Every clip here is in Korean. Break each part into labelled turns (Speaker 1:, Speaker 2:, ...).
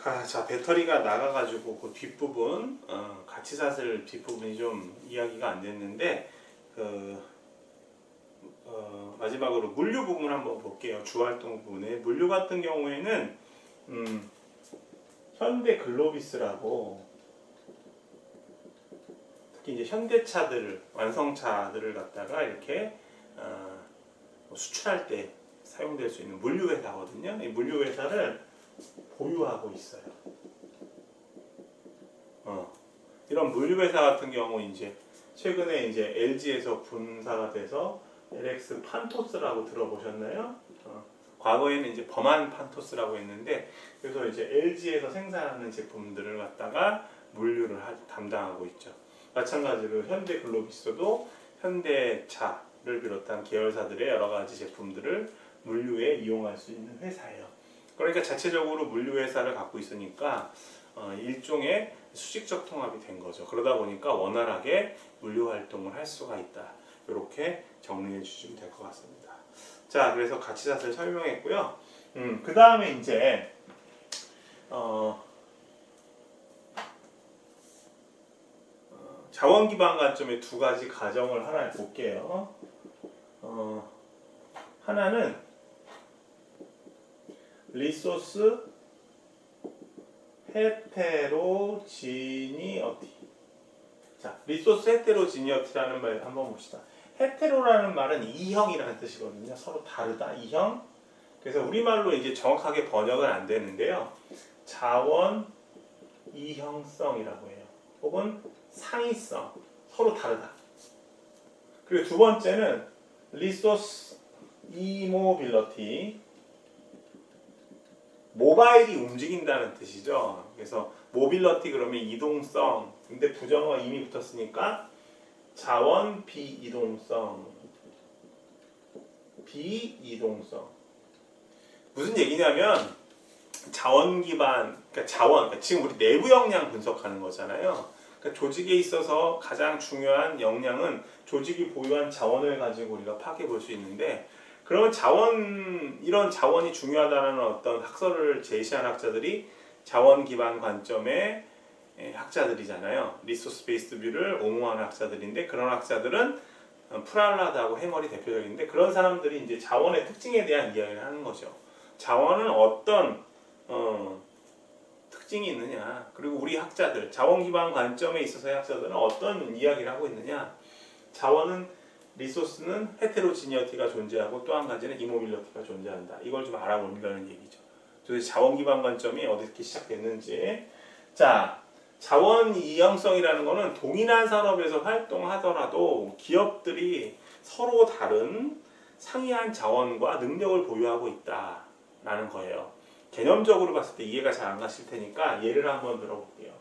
Speaker 1: 자, 배터리가 나가가지고 그 뒷부분, 같이 샀을 뒷부분이 좀 이야기가 안 됐는데, 마지막으로 물류 부분 한번 볼게요. 주활동 부분에. 물류 같은 경우에는, 현대 글로비스라고, 특히 이제 현대차들, 완성차들을 갖다가 이렇게, 수출할 때 사용될 수 있는 물류회사거든요. 이 물류회사를 보유하고 있어요. 이런 물류회사 같은 경우 이제 최근에 이제 LG에서 분사가 돼서 LX 판토스라고 들어보셨나요? 과거에는 이제 범한 판토스라고 했는데, 그래서 이제 LG에서 생산하는 제품들을 갖다가 물류를 담당하고 있죠. 마찬가지로 현대 글로비스도 현대차를 비롯한 계열사들의 여러 가지 제품들을 물류에 이용할 수 있는 회사예요. 그러니까 자체적으로 물류회사를 갖고 있으니까 일종의 수직적 통합이 된 거죠. 그러다 보니까 원활하게 물류 활동을 할 수가 있다. 이렇게 정리해 주시면 될 것 같습니다. 자, 그래서 가치사슬 설명했고요. 그 다음에 이제 자원 기반 관점의 두 가지 가정을 하나 볼게요. 하나는 리소스 헤테로지니어티. 자, 리소스 헤테로지니어티라는 말 한번 봅시다. 헤테로라는 말은 이형이라는 뜻이거든요. 서로 다르다, 이형. 그래서 우리말로 이제 정확하게 번역은 안 되는데요. 자원 이형성이라고 해요. 혹은 상이성, 서로 다르다. 그리고 두 번째는 리소스 이모빌러티. 모바일이 움직인다는 뜻이죠. 그래서 모빌러티 그러면 이동성. 근데 부정어가 이미 붙었으니까 자원 비이동성. 비이동성. 무슨 얘기냐면 자원 기반, 그러니까 지금 우리 내부 역량 분석하는 거잖아요. 그러니까 조직에 있어서 가장 중요한 역량은 조직이 보유한 자원을 가지고 우리가 파악해 볼 수 있는데, 그러면 이런 자원이 중요하다는 어떤 학설을 제시한 학자들이 자원 기반 관점의 학자들이잖아요. 리소스 베이스드 뷰를 옹호하는 학자들인데, 그런 학자들은 프랄라드하고 해멀이 대표적인데, 그런 사람들이 이제 자원의 특징에 대한 이야기를 하는 거죠. 자원은 어떤 특징이 있느냐, 그리고 우리 학자들, 자원 기반 관점에 있어서의 학자들은 어떤 이야기를 하고 있느냐. 자원은 리소스는 헤테로지니어티가 존재하고 또 한 가지는 이모빌러티가 존재한다. 이걸 좀 알아보려는 얘기죠. 그래서 자원 기반 관점이 어떻게 시작됐는지. 자, 자원 이형성이라는 거는 동일한 산업에서 활동하더라도 기업들이 서로 다른 상이한 자원과 능력을 보유하고 있다라는 거예요. 개념적으로 봤을 때 이해가 잘 안 가실 테니까 예를 한번 들어볼게요.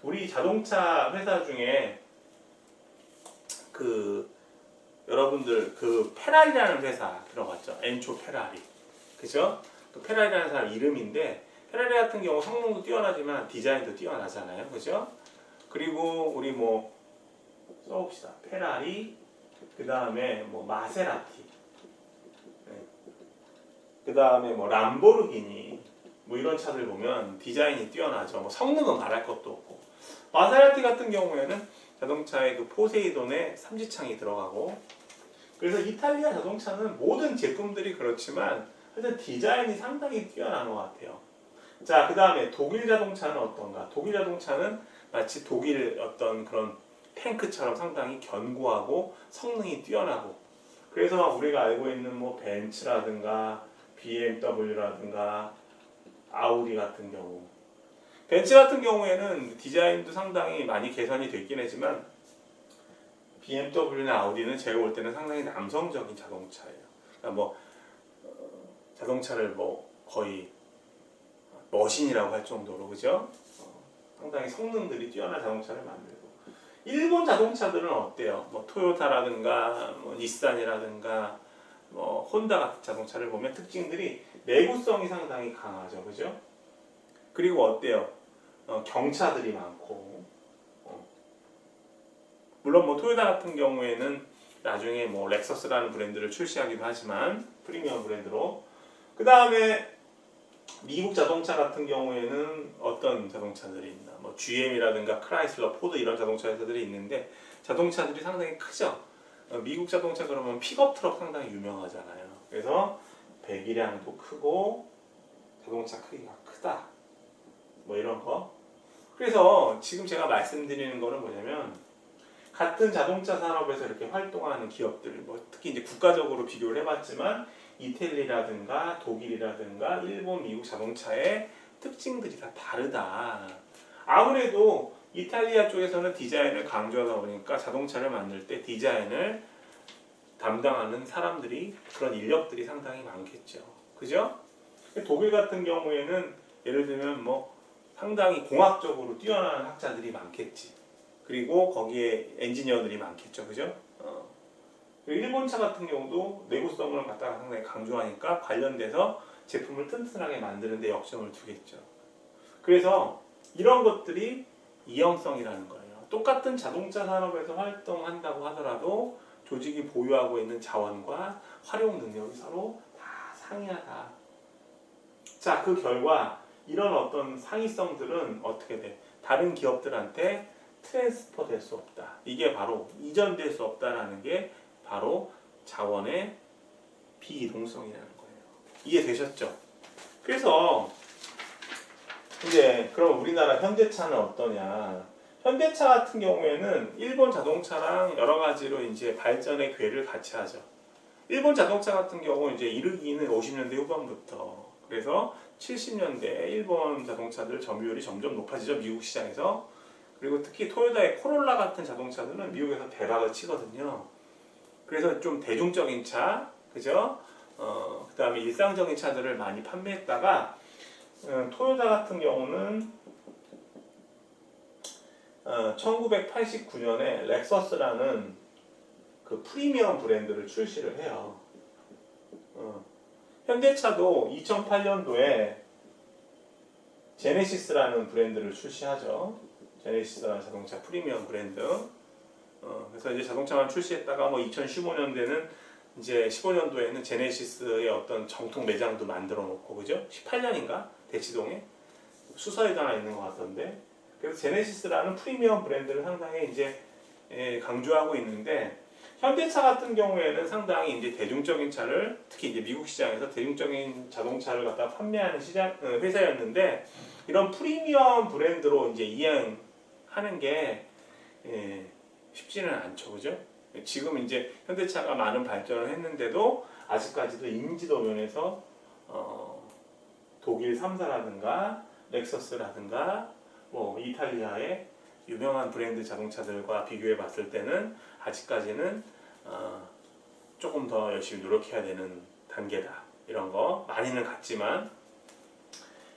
Speaker 1: 우리 자동차 회사 중에 여러분들 페라리라는 회사 들어봤죠? 엔초 페라리. 그죠? 그 페라리라는 사람 이름인데, 페라리 같은 경우 성능도 뛰어나지만 디자인도 뛰어나잖아요. 그죠? 그리고 우리 써봅시다. 페라리, 그 다음에 마세라티, 그 다음에 람보르기니, 이런 차들 보면 디자인이 뛰어나죠. 성능은 말할 것도 없고. 마세라티 같은 경우에는 자동차에 포세이돈에 삼지창이 들어가고, 그래서 이탈리아 자동차는 모든 제품들이 그렇지만 하여튼 디자인이 상당히 뛰어난 것 같아요. 자, 그 다음에 독일 자동차는 어떤가? 독일 자동차는 마치 독일 어떤 그런 탱크처럼 상당히 견고하고 성능이 뛰어나고, 그래서 우리가 알고 있는 벤츠라든가 BMW라든가 아우디 같은 경우, 벤츠 같은 경우에는 디자인도 상당히 많이 개선이 됐긴 하지만 BMW나 아우디는 제가 볼 때는 상당히 남성적인 자동차예요. 그러니까 자동차를 거의 머신이라고 할 정도로, 그죠? 상당히 성능들이 뛰어난 자동차를 만들고. 일본 자동차들은 어때요? 토요타라든가 닛산이라든가 혼다 같은 자동차를 보면 특징들이 내구성이 상당히 강하죠, 그죠? 그리고 어때요? 경차들이 많고, 물론 토요타 같은 경우에는 나중에 렉서스라는 브랜드를 출시하기도 하지만 프리미엄 브랜드로. 그 다음에 미국 자동차 같은 경우에는 어떤 자동차들이 있나? 뭐 GM이라든가 크라이슬러, 포드 이런 자동차 회사들이 있는데 자동차들이 상당히 크죠. 미국 자동차 그러면 픽업 트럭 상당히 유명하잖아요. 그래서 배기량도 크고 자동차 크기가 크다. 뭐 이런 거. 그래서 지금 제가 말씀드리는 거는 뭐냐면 같은 자동차 산업에서 이렇게 활동하는 기업들, 뭐 특히 이제 국가적으로 비교를 해봤지만 이태리라든가 독일이라든가 일본, 미국 자동차의 특징들이 다 다르다. 아무래도 이탈리아 쪽에서는 디자인을 강조하다 보니까 자동차를 만들 때 디자인을 담당하는 사람들이 그런 인력들이 상당히 많겠죠. 그죠? 독일 같은 경우에는 예를 들면 뭐 상당히 공학적으로 뛰어난 학자들이 많겠지. 그리고 거기에 엔지니어들이 많겠죠. 그죠? 일본차 같은 경우도 내구성을 갖다가 상당히 강조하니까 관련돼서 제품을 튼튼하게 만드는 데 역점을 두겠죠. 그래서 이런 것들이 이형성이라는 거예요. 똑같은 자동차 산업에서 활동한다고 하더라도 조직이 보유하고 있는 자원과 활용 능력이 서로 다 상이하다. 자, 그 결과 이런 어떤 상이성들은 어떻게 돼? 다른 기업들한테 트랜스퍼 될 수 없다. 이게 바로 이전될 수 없다라는 게 바로 자원의 비이동성이라는 거예요. 이해되셨죠? 그래서 이제 그럼 우리나라 현대차는 어떠냐? 현대차 같은 경우에는 일본 자동차랑 여러 가지로 이제 발전의 궤를 같이 하죠. 일본 자동차 같은 경우 이제 이르기는 50년대 후반부터 그래서 70년대 일본 자동차들 점유율이 점점 높아지죠. 미국 시장에서. 그리고 특히 토요타의 코롤라 같은 자동차들은 미국에서 대박을 치거든요. 그래서 좀 대중적인 차, 그죠? 그 다음에 일상적인 차들을 많이 판매했다가 토요타 같은 경우는 1989년에 렉서스라는 그 프리미엄 브랜드를 출시를 해요. 현대차도 2008년도에 제네시스라는 브랜드를 출시하죠. 제네시스라는 자동차 프리미엄 브랜드. 그래서 이제 자동차만 출시했다가 뭐 2015년대는 이제 15년도에는 제네시스의 어떤 정통 매장도 만들어 놓고 그죠? 18년인가 대치동에 수서에도 하나 있는 것 같던데. 그래서 제네시스라는 프리미엄 브랜드를 상당히 이제 강조하고 있는데 현대차 같은 경우에는 상당히 이제 대중적인 차를 특히 이제 미국 시장에서 대중적인 자동차를 갖다 판매하는 회사였는데 이런 프리미엄 브랜드로 이제 이행하는 게 쉽지는 않죠, 그죠? 지금 이제 현대차가 많은 발전을 했는데도 아직까지도 인지도 면에서 독일 3사라든가 렉서스라든가 뭐 이탈리아의 유명한 브랜드 자동차들과 비교해 봤을 때는 아직까지는 조금 더 열심히 노력해야 되는 단계다. 이런 거 많이는 같지만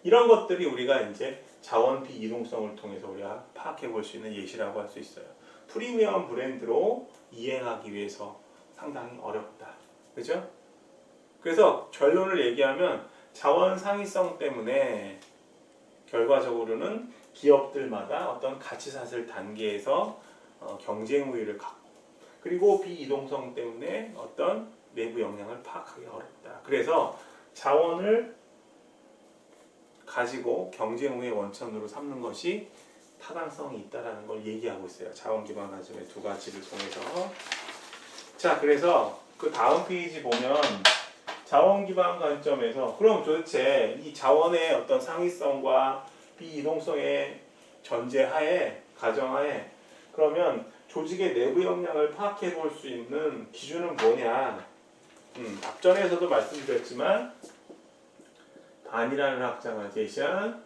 Speaker 1: 이런 것들이 우리가 이제 자원 비이동성을 통해서 우리가 파악해 볼 수 있는 예시라고 할 수 있어요. 프리미엄 브랜드로 이행하기 위해서 상당히 어렵다. 그죠? 그래서 결론을 얘기하면 자원 상위성 때문에 결과적으로는 기업들마다 어떤 가치사슬 단계에서 경쟁 우위를 갖고 그리고 비이동성 때문에 어떤 내부 역량을 파악하기 어렵다. 그래서 자원을 가지고 경쟁 우위의 원천으로 삼는 것이 타당성이 있다라는 걸 얘기하고 있어요. 자원 기반 가정의 두 가지를 통해서. 자, 그래서 그 다음 페이지 보면 자원 기반 관점에서 그럼 도대체 이 자원의 어떤 상위성과 비이동성의 전제하에 가정하에 그러면 조직의 내부 역량을 파악해 볼 수 있는 기준은 뭐냐? 앞전에서도 말씀드렸지만 반이라는 학자가 제시한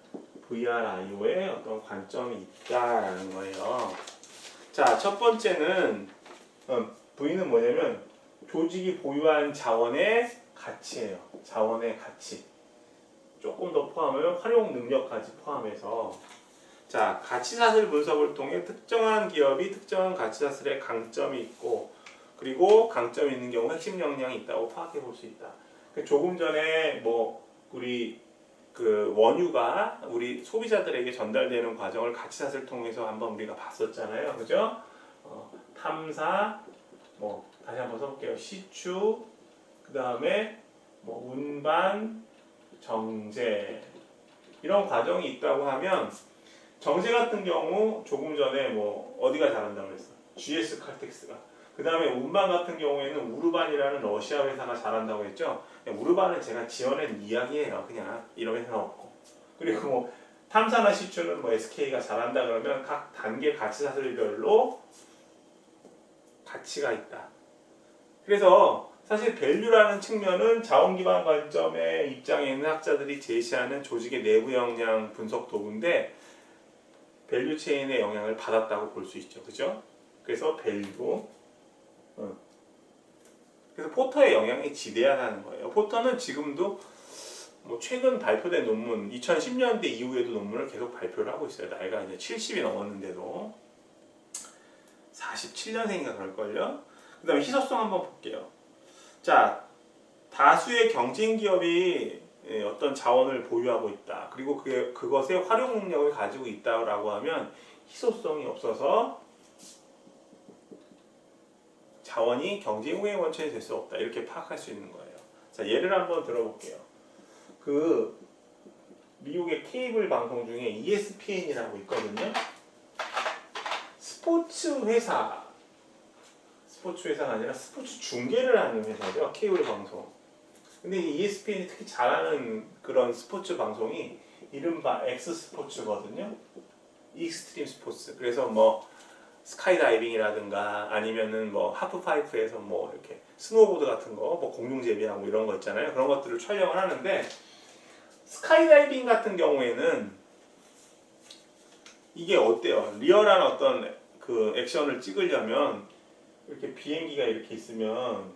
Speaker 1: VRIO의 어떤 관점이 있다라는 거예요. 자, 첫 번째는 V는 뭐냐면 조직이 보유한 자원의 가치예요. 자원의 가치. 조금 더 포함하면 활용 능력까지 포함해서 자, 가치사슬 분석을 통해 특정한 기업이 특정한 가치사슬에 강점이 있고 그리고 강점이 있는 경우 핵심 역량이 있다고 파악해 볼 수 있다. 조금 전에 뭐 우리 그 원유가 우리 소비자들에게 전달되는 과정을 가치사슬 통해서 한번 우리가 봤었잖아요. 그죠? 탐사, 뭐 다시 한번 써볼게요. 시추, 그 다음에 뭐 운반, 정제, 이런 과정이 있다고 하면 정제 같은 경우 조금 전에 뭐 어디가 잘한다고 그랬어? GS 칼텍스가. 그 다음에 운반 같은 경우에는 우르반이라는 러시아 회사가 잘한다고 했죠. 우르반은 제가 지어낸 이야기예요. 그냥 이런 회사는 없고. 그리고 뭐 탐사나 시추는 뭐 SK가 잘한다 그러면 각 단계 가치 사슬별로 가치가 있다. 그래서 사실 밸류라는 측면은 자원 기반 관점의 입장에 있는 학자들이 제시하는 조직의 내부 역량 분석 도구인데 밸류 체인의 영향을 받았다고 볼 수 있죠. 그죠? 그래서 밸류. 그래서 포터의 영향이 지대하다는 거예요. 포터는 지금도 뭐 최근 발표된 논문, 2010년대 이후에도 논문을 계속 발표를 하고 있어요. 나이가 이제 70이 넘었는데도 47년생인가 그럴걸요. 그 다음에 희소성 한번 볼게요. 자, 다수의 경쟁 기업이 어떤 자원을 보유하고 있다. 그리고 그것의 활용 능력을 가지고 있다라고 하면 희소성이 없어서 자원이 경쟁 우위의 원천이 될 수 없다. 이렇게 파악할 수 있는 거예요. 자, 예를 한번 들어볼게요. 그 미국의 케이블 방송 중에 ESPN이라고 있거든요. 스포츠 회사가 아니라 스포츠 중계를 하는 회사죠. 케이블 방송. 근데 ESPN이 특히 잘하는 그런 스포츠 방송이 이른바 X스포츠거든요. 익스트림 스포츠. 그래서 뭐 스카이다이빙이라든가 아니면은 뭐 하프파이프에서 뭐 이렇게 스노보드 같은 거, 뭐 공중제비하고 이런 거 있잖아요. 그런 것들을 촬영을 하는데 스카이다이빙 같은 경우에는 이게 어때요? 리얼한 어떤 그 액션을 찍으려면 이렇게 비행기가 이렇게 있으면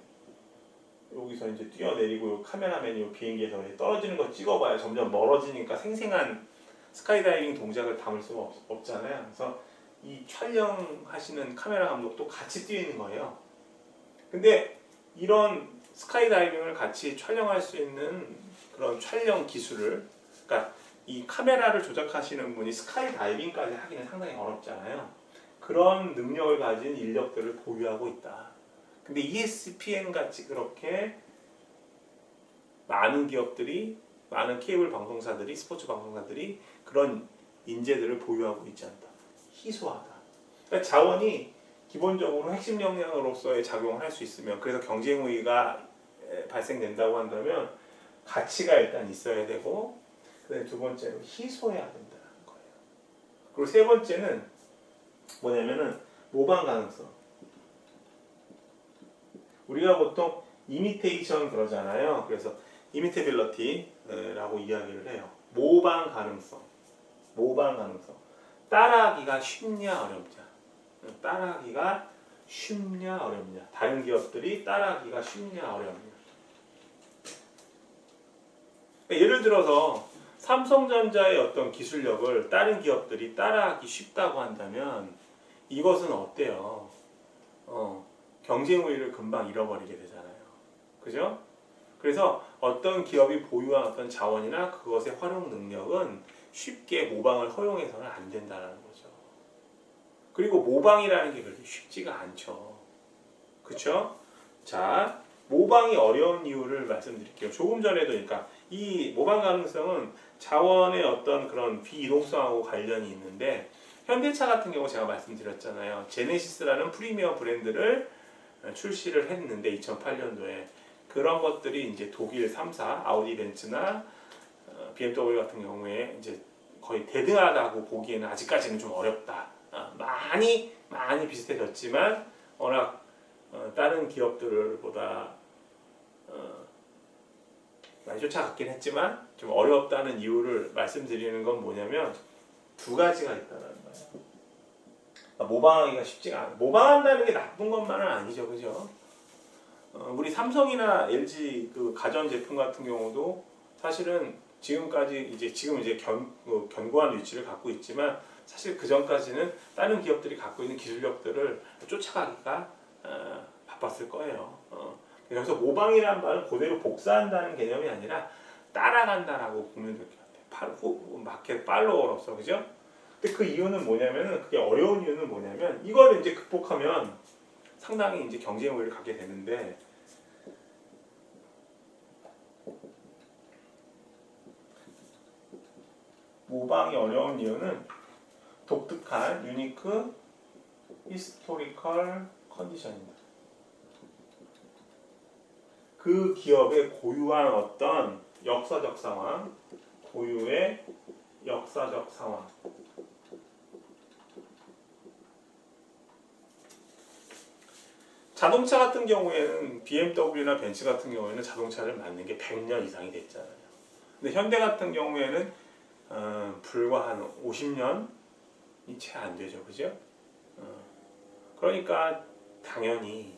Speaker 1: 여기서 이제 뛰어내리고 카메라맨이 비행기에서 떨어지는 거 찍어봐야 점점 멀어지니까 생생한 스카이다이빙 동작을 담을 수가 없잖아요. 그래서 이 촬영하시는 카메라 감독도 같이 뛰어 있는 거예요. 근데 이런 스카이다이빙을 같이 촬영할 수 있는 그런 촬영 기술을, 그러니까 이 카메라를 조작하시는 분이 스카이다이빙까지 하기는 상당히 어렵잖아요. 그런 능력을 가진 인력들을 보유하고 있다. 근데 ESPN 같이 그렇게 많은 기업들이, 많은 케이블 방송사들이, 스포츠 방송사들이 그런 인재들을 보유하고 있지 않다. 희소하다. 그러니까 자원이 기본적으로 핵심 역량으로서의 작용을 할 수 있으면, 그래서 경쟁 우위가 발생된다고 한다면 가치가 일단 있어야 되고, 그다음에 두 번째로 희소해야 된다는 거예요. 그리고 세 번째는 뭐냐면은 모방 가능성. 우리가 보통 이미테이션 그러잖아요. 그래서 이미테빌러티라고 이야기를 해요. 모방 가능성. 따라하기가 쉽냐 어렵냐. 따라하기가 쉽냐 어렵냐. 다른 기업들이 따라하기가 쉽냐 어렵냐. 예를 들어서 삼성전자의 어떤 기술력을 다른 기업들이 따라하기 쉽다고 한다면 이것은 어때요? 경쟁 우위를 금방 잃어버리게 되잖아요. 그죠? 그래서 어떤 기업이 보유한 어떤 자원이나 그것의 활용 능력은 쉽게 모방을 허용해서는 안 된다는 거죠. 그리고 모방이라는 게 그렇게 쉽지가 않죠. 그렇죠? 자, 모방이 어려운 이유를 말씀드릴게요. 조금 전에도, 그러니까 이 모방 가능성은 자원의 어떤 그런 비이동성하고 관련이 있는데, 현대차 같은 경우 제가 말씀드렸잖아요. 제네시스라는 프리미엄 브랜드를 출시를 했는데 2008년도에 그런 것들이 이제 독일 3사 아우디 벤츠나 BMW 같은 경우에 이제 거의 대등하다고 보기에는 아직까지는 좀 어렵다. 많이 비슷해졌지만 워낙 다른 기업들보다 많이 쫓아갔긴 했지만 좀 어렵다는 이유를 말씀드리는 건 뭐냐면 두 가지가 있다는 거예요. 모방하기가 쉽지가 않아요. 모방한다는 게 나쁜 것만은 아니죠, 그죠? 우리 삼성이나 LG 그 가전 제품 같은 경우도 사실은 지금 이제 견고한 위치를 갖고 있지만 사실 그 전까지는 다른 기업들이 갖고 있는 기술력들을 쫓아가기가 바빴을 거예요. 그래서 모방이라는 말은 그대로 복사한다는 개념이 아니라 따라간다라고 보면 될 것 같아요. 마켓 팔로워로서, 그죠? 근데 그 이유는 뭐냐면은, 그게 어려운 이유는 뭐냐면, 이걸 이제 극복하면 상당히 이제 경쟁 우위를 갖게 되는데, 모방이 어려운 이유는 독특한 유니크 히스토리컬 컨디션입니다. 그 기업의 고유한 어떤 역사적 상황, 고유의 역사적 상황. 자동차 같은 경우에는 BMW나 벤츠 같은 경우에는 자동차를 만든 게 100년 이상이 됐잖아요. 근데 현대 같은 경우에는 불과 한 50년이 채 안 되죠, 그죠? 그러니까 당연히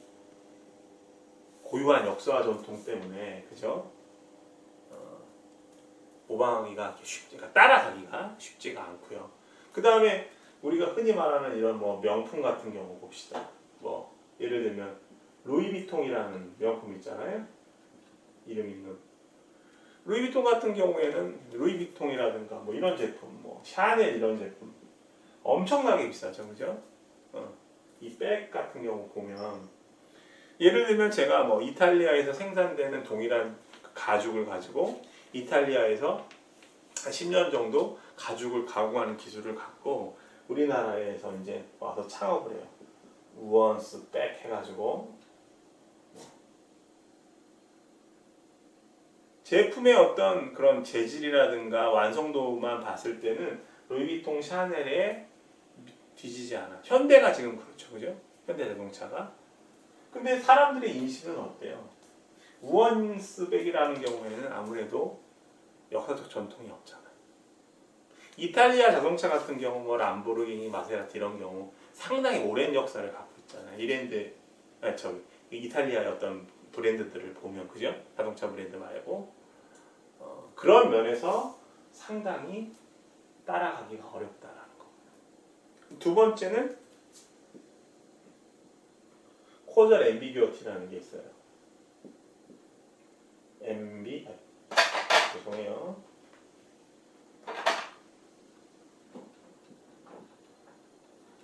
Speaker 1: 고유한 역사와 전통 때문에, 그죠? 모방하기가 쉽지가, 따라가기가 쉽지가 않고요. 그 다음에 우리가 흔히 말하는 이런 뭐 명품 같은 경우 봅시다. 뭐 예를 들면 루이비통이라는 명품 있잖아요. 이름 있는 루이비통 같은 경우에는 루이비통이라든가 뭐 이런 제품, 뭐 샤넬 이런 제품 엄청나게 비싸죠, 그죠? 이 백 같은 경우 보면 예를 들면 제가 뭐 이탈리아에서 생산되는 동일한 가죽을 가지고 이탈리아에서 한 10년 정도 가죽을 가공하는 기술을 갖고 우리나라에서 이제 와서 창업을 해요. 우원스 백 해가지고 제품의 어떤 그런 재질이라든가 완성도만 봤을 때는 루이비통 샤넬에 뒤지지 않아. 현대가 지금 그렇죠, 그죠? 현대자동차가. 근데 사람들의 인식은 어때요? 우원스백이라는 경우에는 아무래도 역사적 전통이 없잖아요. 이탈리아 자동차 같은 경우 뭐 람보르기니, 마세라티 이런 경우 상당히 오랜 역사를 갖고 있잖아요. 이탈리아의 어떤 브랜드들을 보면, 그죠? 자동차 브랜드 말고 그런 면에서 상당히 따라가기가 어렵다라는 거. 두 번째는 코절 앰비규어티라는 게 있어요. 죄송해요.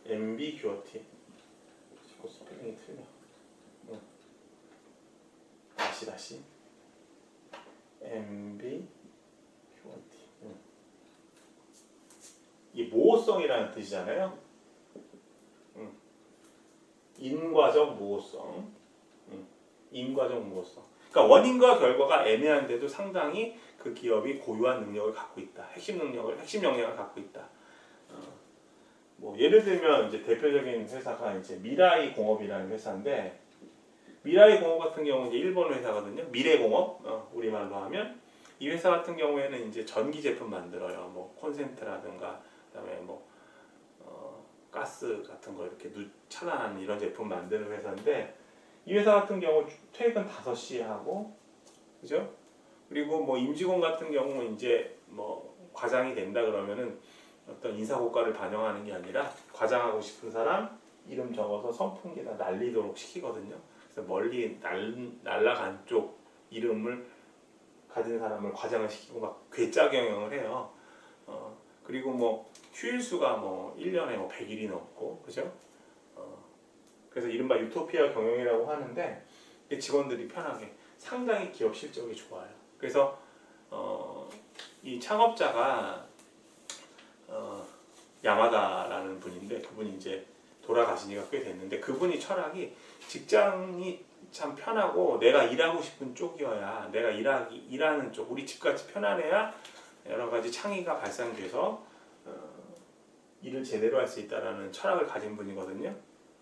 Speaker 1: 앰비규어티. 자꾸 스펠링이 틀려. 다시. 앰비규어티. 이게 모호성이라는 뜻이잖아요. 인과적 모호성. 인과적 모호성. 그러니까 원인과 결과가 애매한데도 상당히 그 기업이 고유한 능력을 갖고 있다. 핵심 역량을 갖고 있다. 뭐 예를 들면 이제 대표적인 회사가 이제 미라이 공업이라는 회사인데, 미라이 공업 같은 경우는 이제 일본 회사거든요. 미래공업, 우리말로 하면 이 회사 같은 경우에는 이제 전기 제품 만들어요. 뭐 콘센트라든가 그다음에 뭐 가스 같은 거 이렇게 차단하는 이런 제품 만드는 회사인데, 이 회사 같은 경우 퇴근 5시에 하고, 그죠? 그리고 뭐 임직원 같은 경우는 이제 뭐 과장이 된다 그러면은 어떤 인사고과를 반영하는 게 아니라 과장하고 싶은 사람 이름 적어서 선풍기에다 날리도록 시키거든요. 그래서 멀리 날라간 쪽 이름을 가진 사람을 과장을 시키고 막 괴짜 경영을 해요. 그리고 뭐 휴일수가 뭐 1년에 뭐 100일이 넘고, 그죠? 그래서 이른바 유토피아 경영이라고 하는데, 직원들이 편하게 상당히 기업 실적이 좋아요. 그래서 이 창업자가 야마다라는 분인데, 그분이 이제 돌아가신 지가 꽤 됐는데, 그분이 철학이 직장이 참 편하고 내가 일하고 싶은 쪽이어야, 내가 일하는 쪽, 우리 집같이 편안해야 여러 가지 창의가 발산돼서 일을 제대로 할 수 있다라는 철학을 가진 분이거든요.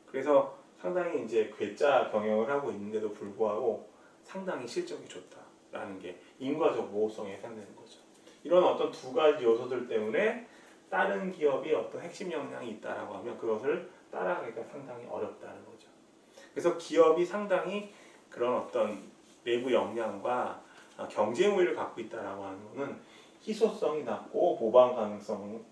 Speaker 1: 그래서 상당히 이제 괴짜 경영을 하고 있는데도 불구하고 상당히 실적이 좋다라는 게 인과적 모호성에 해당되는 거죠. 이런 어떤 두 가지 요소들 때문에 다른 기업이 어떤 핵심 역량이 있다라고 하면 그것을 따라가기가 상당히 어렵다는 거죠. 그래서 기업이 상당히 그런 어떤 내부 역량과 경쟁 우위를 갖고 있다라고 하는 것은 희소성이 낮고 모방 가능성도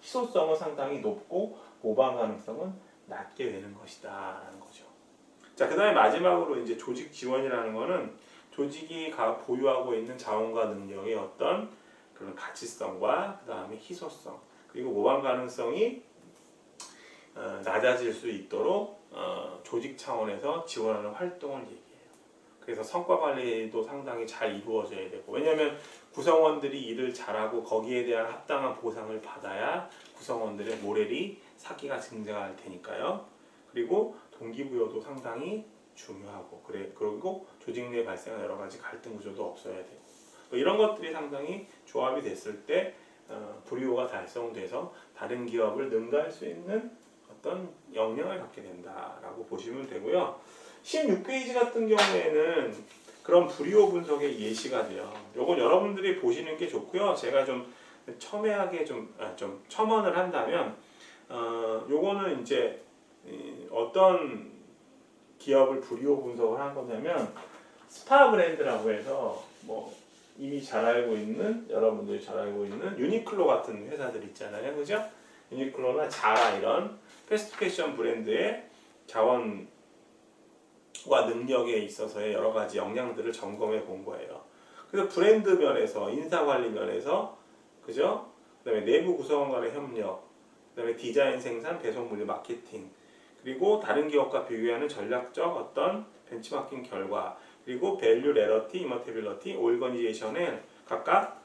Speaker 1: 희소성은 상당히 높고 모방 가능성은 낮게 되는 것이다라는 거죠. 자, 그다음에 마지막으로 이제 조직 지원이라는 거는 조직이 보유하고 있는 자원과 능력의 어떤 그런 가치성과 그다음에 희소성 그리고 모방 가능성이 낮아질 수 있도록 조직 차원에서 지원하는 활동을 얘기해요. 그래서 성과 관리도 상당히 잘 이루어져야 되고, 왜냐하면 구성원들이 일을 잘하고 거기에 대한 합당한 보상을 받아야 구성원들의 모래리 사기가 증가할 테니까요. 그리고 동기부여도 상당히 중요하고, 그리고 조직 내에 발생한 여러 가지 갈등 구조도 없어야 되고, 이런 것들이 상당히 조합이 됐을 때 불이호가 달성돼서 다른 기업을 능가할 수 있는 어떤 역량을 갖게 된다라고 보시면 되고요. 16페이지 같은 경우에는 그런 불이호 분석의 예시가 돼요. 요건 여러분들이 보시는 게 좋고요. 제가 좀 첨예하게 좀 첨언을 한다면, 요거는 이제 어떤 기업을 불이호 분석을 한 거냐면, 스파 브랜드라고 해서 뭐 이미 잘 알고 있는, 여러분들이 잘 알고 있는 유니클로 같은 회사들 있잖아요, 그죠? 유니클로나 자라 이런 패스트 패션 브랜드의 자원과 능력에 있어서의 여러 가지 역량들을 점검해 본 거예요. 그래서 브랜드 면에서, 인사 관리 면에서, 그죠? 그다음에 내부 구성원 간의 협력, 그다음에 디자인, 생산, 배송, 물류, 마케팅, 그리고 다른 기업과 비교하는 전략적 어떤 벤치마킹 결과, 그리고 밸류, 레러티, 이머테빌러티, 오르거니제이션을 각각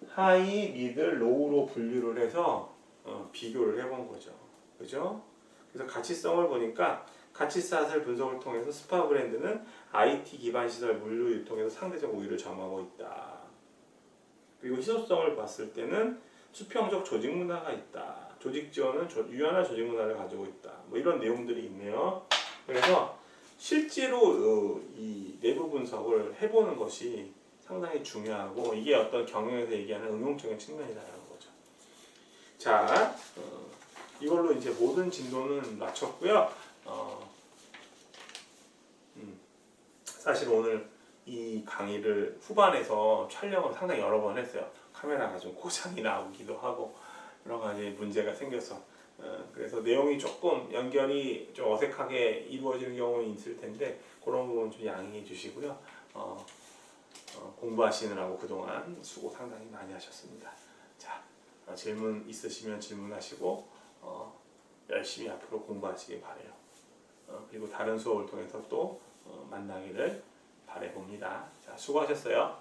Speaker 1: 하이, 미들, 로우로 분류를 해서 비교를 해본 거죠. 그죠? 그래서 가치성을 보니까 가치샷을 분석을 통해서 스파 브랜드는 IT 기반 시설 물류 유통에서 상대적 우위를 점하고 있다. 그리고 희소성을 봤을 때는 수평적 조직 문화가 있다. 조직 지원은 유연한 조직 문화를 가지고 있다. 뭐 이런 내용들이 있네요. 그래서 실제로 이 내부 분석을 해보는 것이 상당히 중요하고, 이게 어떤 경영에서 얘기하는 응용적인 측면이라는 거죠. 자, 이걸로 이제 모든 진도는 마쳤고요. 사실 오늘 이 강의를 후반에서 촬영을 상당히 여러 번 했어요. 카메라가 좀 고장이 나오기도 하고 여러 가지 문제가 생겨서, 그래서 내용이 조금 연결이 좀 어색하게 이루어지는 경우는 있을 텐데, 그런 부분 좀 양해해 주시고요. 공부하시느라고 그동안 수고 상당히 많이 하셨습니다. 자, 질문 있으시면 질문하시고 열심히 앞으로 공부하시기 바래요. 그리고 다른 수업을 통해서 또 만나기를 바라봅니다. 자, 수고하셨어요.